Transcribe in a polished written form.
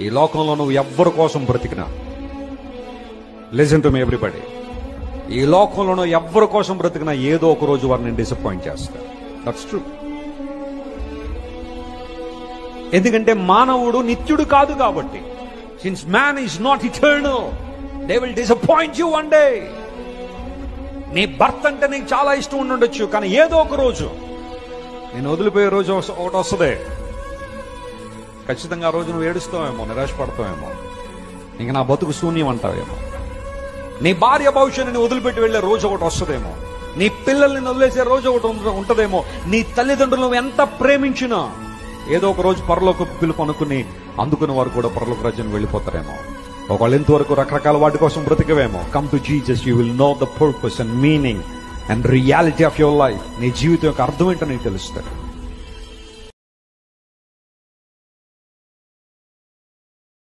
ఈ లోకంలో నువ్వు ఎవ్వరి కోసం బ్రతికినా, లిసన్ టు మీ ఎవ్రీబడి, ఈ లోకంలో నువ్వు ఎవ్వరి కోసం బ్రతికినా ఏదో ఒక రోజు వారిని డిసప్పాయింట్ చేస్తా. That's true. ఎందుకంటే మానవుడు నిత్యుడు కాదు కాబట్టి. Since man is not eternal, they will disappoint you one day. నీ భర్త అంటే నీకు చాలా ఇష్టం ఉండొచ్చు, కానీ ఏదో ఒక రోజు నేను వదిలిపోయే రోజు ఒకటి వస్తుంది. ఖచ్చితంగా ఆ రోజు నువ్వు ఏడుస్తావేమో, నిరాశపడతావేమో, ఇంక నా బతుకు శూన్యం అంటావేమో. నీ భార్య భవిష్యత్తుని వదిలిపెట్టి వెళ్లే రోజు ఒకటి వస్తుందేమో. నీ పిల్లల్ని వదిలేసే రోజు ఒకటి ఉంటుందేమో. నీ తల్లిదండ్రులు నువ్వు ఎంత ప్రేమించినా ఏదో ఒక రోజు పరలోక పిలుపు అనుకుని అందుకుని వారు కూడా పరలోక రాజ్యానికి వెళ్ళిపోతారేమో. ఒకళ్ళు ఇంతవరకు రకరకాల వాటి కోసం బ్రతికవేమో. Come to Jesus, you will know the purpose and meaning and reality of your life. నీ జీవితం యొక్క అర్థం ఏంటో నీకు తెలుస్తుంది.